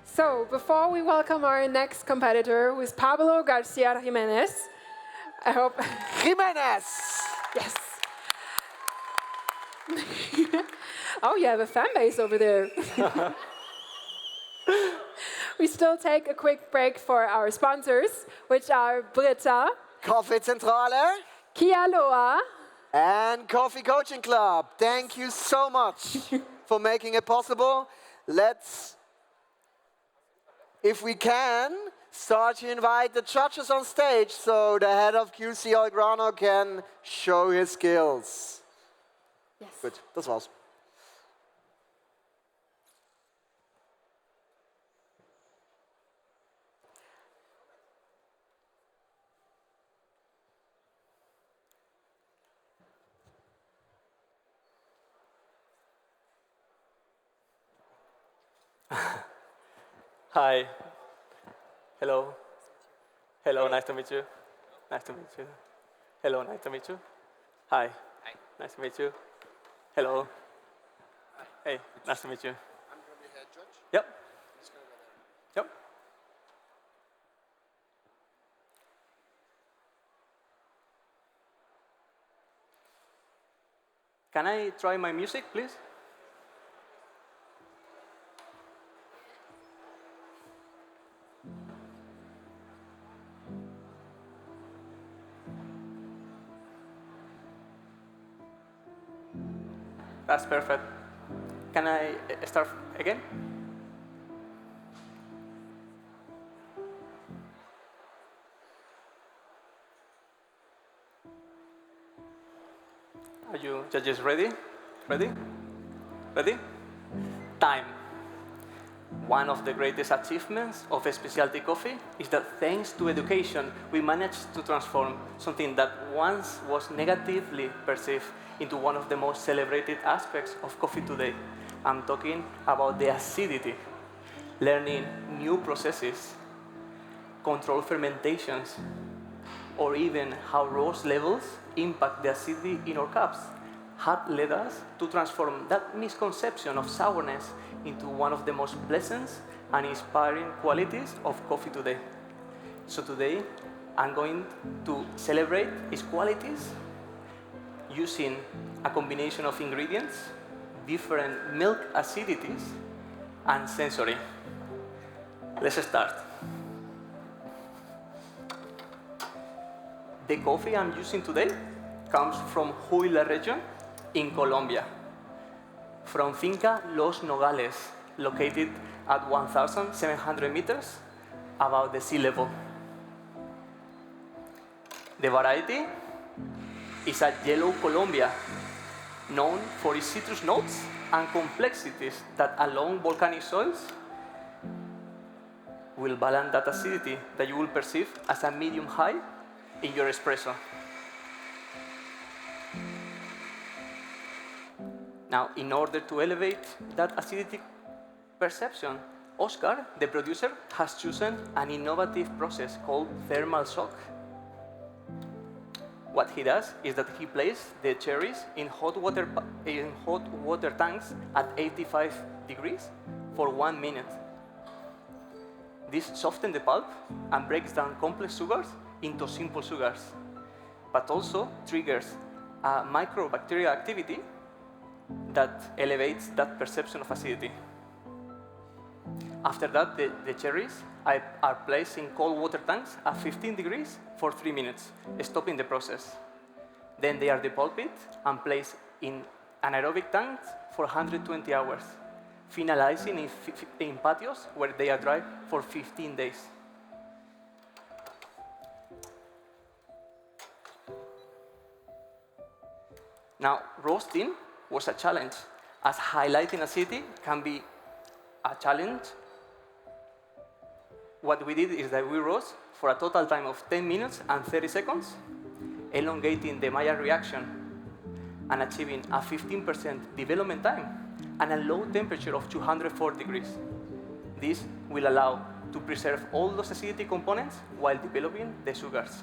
So, before we welcome our next competitor, who is Pablo Garcia Jimenez, I hope. Jimenez! Yes. Oh, you have a fan base over there. We still take a quick break for our sponsors, which are Britta, Kaffeezentrale Kialoa, and Coffee Coaching Club. Thank you so much for making it possible. Let's, if we can, start to invite the judges on stage so the head of QC Algrano can show his skills. Yes. Gut, das war's. Hi. Hello. Hello, nice to meet you. Nice to meet you. Hello, nice to meet you. Hi. Hi. Nice to meet you. Hello. Hey, nice to meet you. I'm going to be head judge. Yep. Yep. Can I try my music, please? That's perfect. Can I start again? Are you judges ready? Ready? Ready? Time. One of the greatest achievements of specialty coffee is that thanks to education, we managed to transform something that once was negatively perceived into one of the most celebrated aspects of coffee today. I'm talking about the acidity, learning new processes, control fermentations, or even how roast levels impact the acidity in our cups had led us to transform that misconception of sourness into one of the most pleasant and inspiring qualities of coffee today. So today, I'm going to celebrate its qualities using a combination of ingredients, different milk acidities, and sensory. Let's start. The coffee I'm using today comes from Huila region in Colombia, from Finca Los Nogales, located at 1,700 meters above the sea level. The variety is a yellow Colombia, known for its citrus notes and complexities that along volcanic soils will balance that acidity that you will perceive as a medium high in your espresso. Now, in order to elevate that acidity perception, Oscar, the producer, has chosen an innovative process called thermal shock. What he does is that he places the cherries in hot water tanks at 85 degrees for 1 minute. This softens the pulp and breaks down complex sugars into simple sugars, but also triggers a microbacterial activity that elevates that perception of acidity. After that, the cherries are placed in cold water tanks at 15 degrees for 3 minutes, stopping the process. Then they are depulped and placed in anaerobic tanks for 120 hours, finalizing in patios where they are dry for 15 days. Now, roasting was a challenge, as highlighting acidity can be a challenge. What we did is that we roast for a total time of 10 minutes and 30 seconds, elongating the Maillard reaction and achieving a 15% development time and a low temperature of 204 degrees. This will allow to preserve all those acidity components while developing the sugars.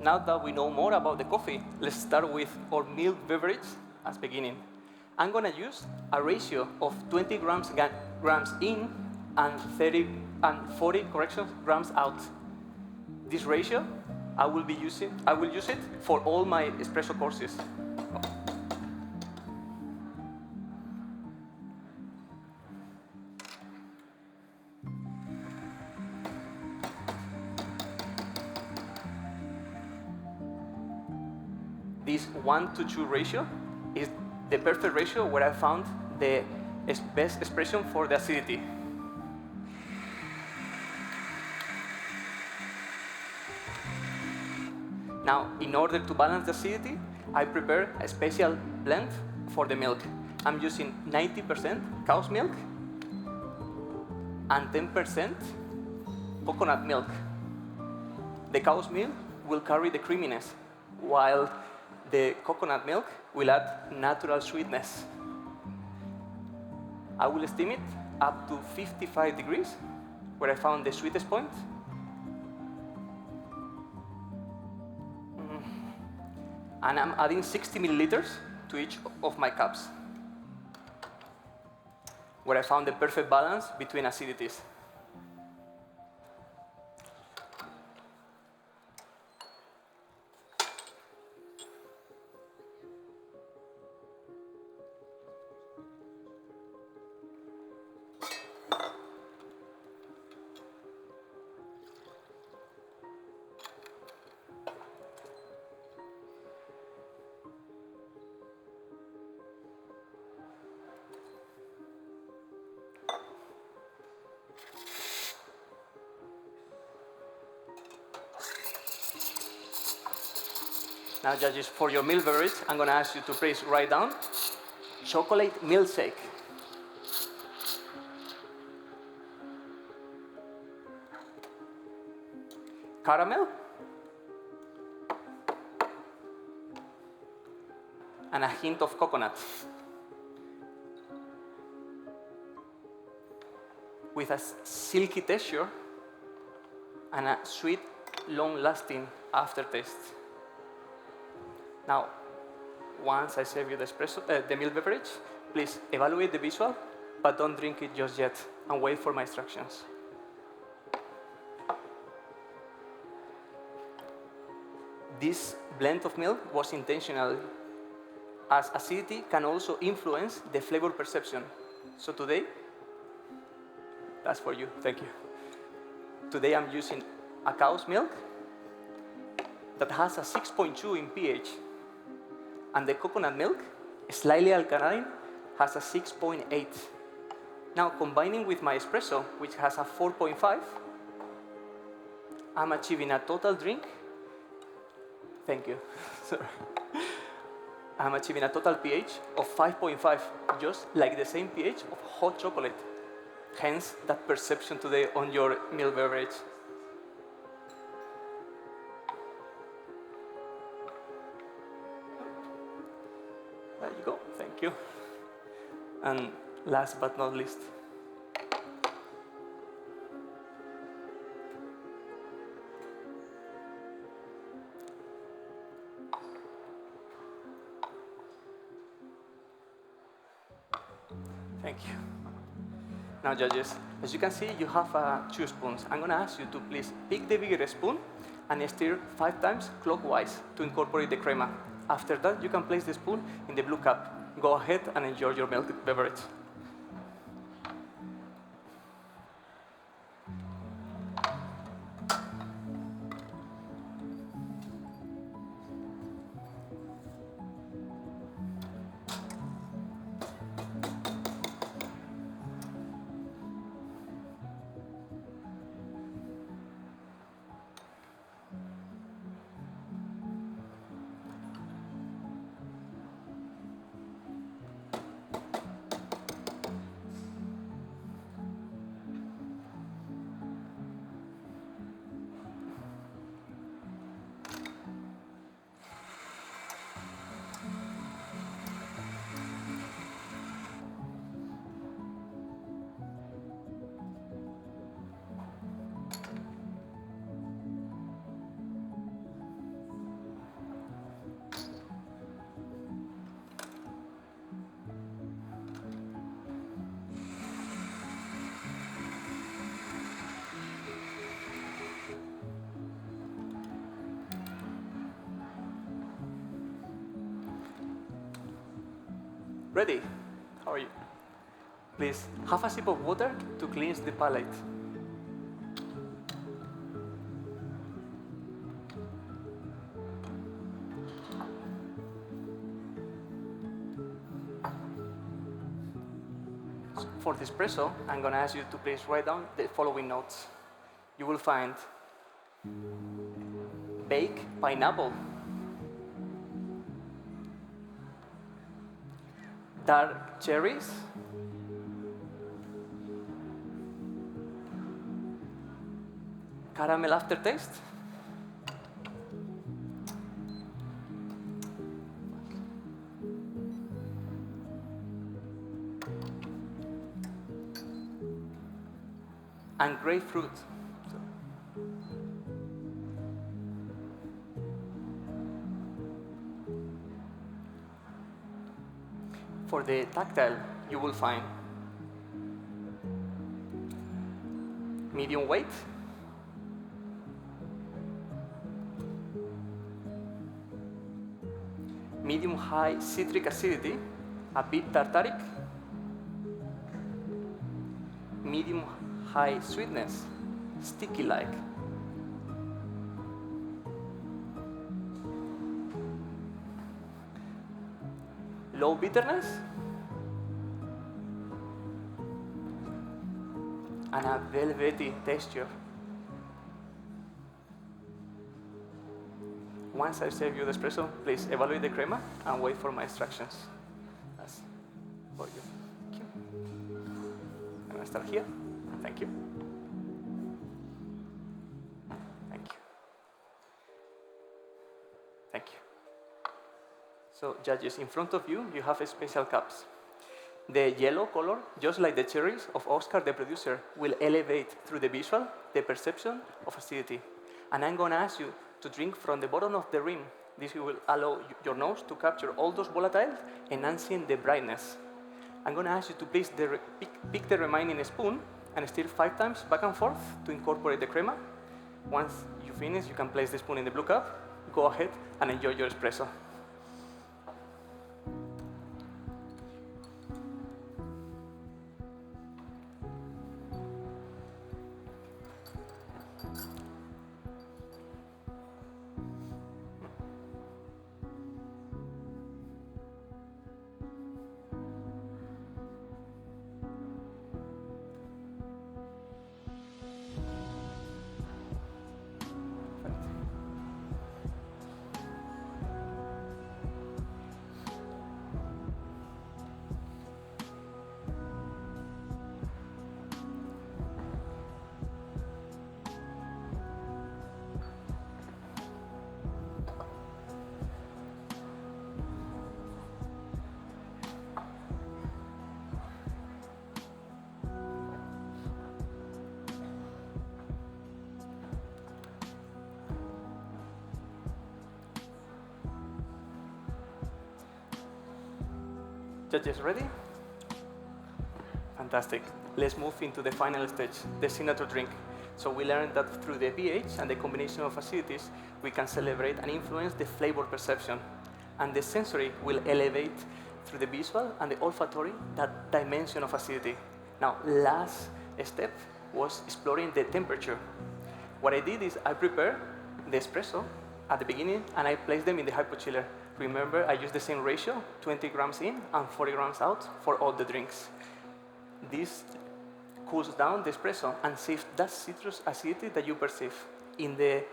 Now that we know more about the coffee, let's start with our milk beverage as beginning. I'm gonna use a ratio of 20 grams in and 40 grams out. This ratio, I will use it for all my espresso courses. This 1:2 ratio is the perfect ratio where I found the best expression for the acidity. Now, in order to balance the acidity, I prepare a special blend for the milk. I'm using 90% cow's milk and 10% coconut milk. The cow's milk will carry the creaminess, while the coconut milk will add natural sweetness. I will steam it up to 55 degrees, where I found the sweetest point. And I'm adding 60 milliliters to each of my cups, where I found the perfect balance between acidities. Now, judges, for your milk beverage, I'm going to ask you to please write down chocolate milkshake. Caramel. And a hint of coconut. With a silky texture and a sweet, long-lasting aftertaste. Now, once I serve you the milk beverage, please evaluate the visual, but don't drink it just yet, and wait for my instructions. This blend of milk was intentional, as acidity can also influence the flavor perception. So today, that's for you, thank you. Today I'm using a cow's milk that has a 6.2 in pH. And the coconut milk, slightly alkaline, has a 6.8. Now, combining with my espresso, which has a 4.5, I'm achieving a total drink. Thank you. Sorry. I'm achieving a total pH of 5.5, just like the same pH of hot chocolate. Hence, that perception today on your milk beverage. There you go, thank you. And last but not least, thank you. Now, judges, as you can see, you have 2 spoons. I'm going to ask you to please pick the bigger spoon and stir 5 times clockwise to incorporate the crema. After that, you can place the spoon in the blue cup. Go ahead and enjoy your milk beverage. Ready? How are you? Please, have a sip of water to cleanse the palate. For the espresso, I'm going to ask you to please write down the following notes. You will find baked pineapple, dark cherries, caramel aftertaste, and grapefruit. For the tactile, you will find medium weight, medium high citric acidity, a bit tartaric, medium high sweetness, sticky like, low bitterness, and a velvety texture. Once I serve you the espresso, please evaluate the crema and wait for my instructions. That's for you. Thank you. I'm going to start here. Thank you. Thank you. Thank you. So, judges, in front of you, you have special cups. The yellow color, just like the cherries of Oscar the producer, will elevate through the visual the perception of acidity. And I'm going to ask you to drink from the bottom of the rim. This will allow your nose to capture all those volatiles, enhancing the brightness. I'm going to ask you to please pick the remaining spoon and stir 5 times back and forth to incorporate the crema. Once you finish, you can place the spoon in the blue cup. Go ahead and enjoy your espresso. Judges ready? Fantastic. Let's move into the final stage, the signature drink. So we learned that through the pH and the combination of acidities, we can celebrate and influence the flavor perception. And the sensory will elevate through the visual and the olfactory that dimension of acidity. Now, last step was exploring the temperature. What I did is I prepared the espresso at the beginning and I placed them in the hypochiller. Remember, I used the same ratio, 20 grams in and 40 grams out for all the drinks. This cools down the espresso and saves that citrus acidity that you perceive in the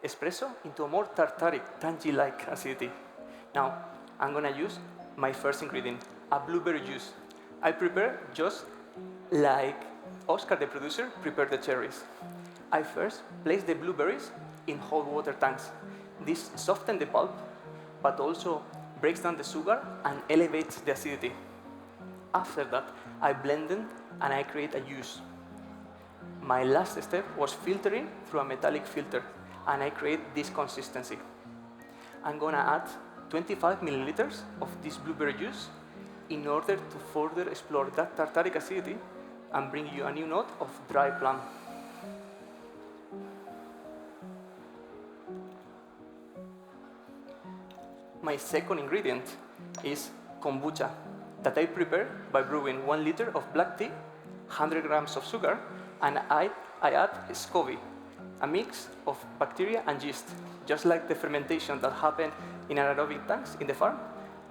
espresso into a more tartaric, tangy-like acidity. Now, I'm gonna use my first ingredient, a blueberry juice. I prepare just like Oscar, the producer, prepared the cherries. I first place the blueberries in hot water tanks. This softens the pulp, but also breaks down the sugar and elevates the acidity. After that, I blend them and I create a juice. My last step was filtering through a metallic filter, and I create this consistency. I'm gonna add 25 milliliters of this blueberry juice in order to further explore that tartaric acidity and bring you a new note of dry plum. My second ingredient is kombucha. that I prepare by brewing 1 liter of black tea, 100 grams of sugar, and I add SCOBY, a mix of bacteria and yeast, just like the fermentation that happened in anaerobic tanks in the farm.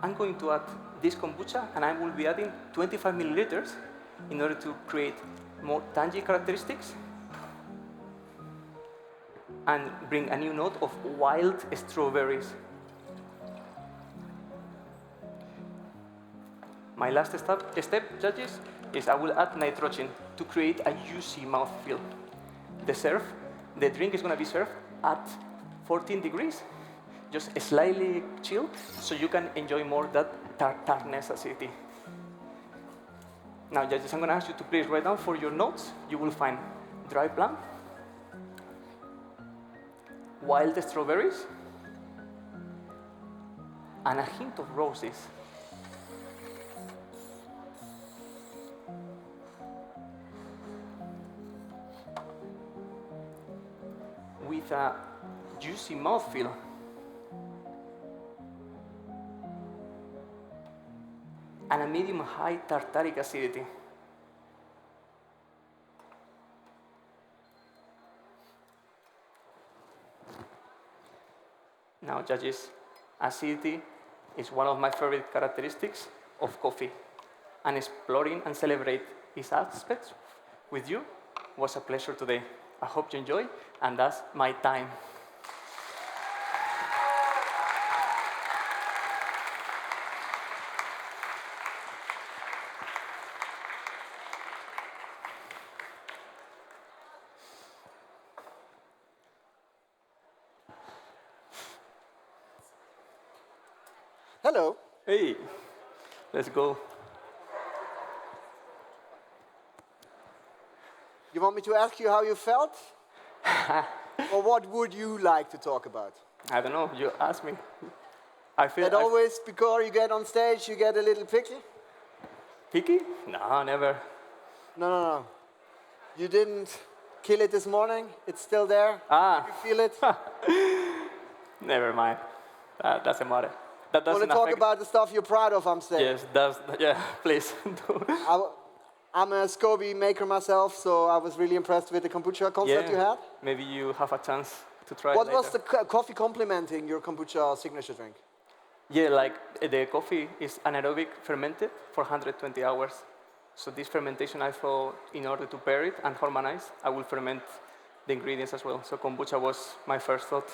I'm going to add this kombucha, and I will be adding 25 milliliters in order to create more tangy characteristics and bring a new note of wild strawberries. My last step, judges, is I will add nitrogen to create a juicy mouthfeel. The drink is going to be served at 14 degrees, just slightly chilled, so you can enjoy more that tartness acidity. Now, judges, I'm going to ask you to please write down for your notes. You will find dry plum, wild strawberries, and a hint of roses. With a juicy mouthfeel. And a medium-high tartaric acidity. Now, judges, acidity is one of my favorite characteristics of coffee, and exploring and celebrate its aspects with you was a pleasure today. I hope you enjoy, and that's my time. Hello. Hey, let's go. You want me to ask you how you felt? Or what would you like to talk about? I don't know, you asked me. I feel That always, before you get on stage, you get a little picky? picky? No, never. No. You didn't kill it this morning? It's still there? Ah, You feel it? never mind. That doesn't matter. That Want to doesn't talk affect. about the stuff you're proud of, I'm saying. Yes, yeah, please. I'm a SCOBY maker myself, so I was really impressed with the kombucha concept you had. Maybe you have a chance to try What it was later. the coffee complementing your kombucha signature drink? Yeah, like the coffee is anaerobic fermented for 120 hours. So this fermentation, I thought, in order to pair it and harmonize, I will ferment the ingredients as well. So kombucha was my first thought.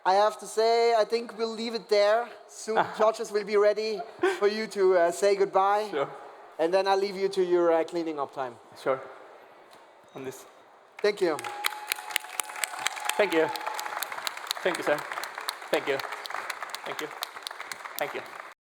I have to say, I think we'll leave it there. Soon judges will be ready for you to say goodbye. Sure. And then I'll leave you to your cleaning up time. Sure. On this. Thank you. Thank you. Thank you, sir. Thank you. Thank you. Thank you.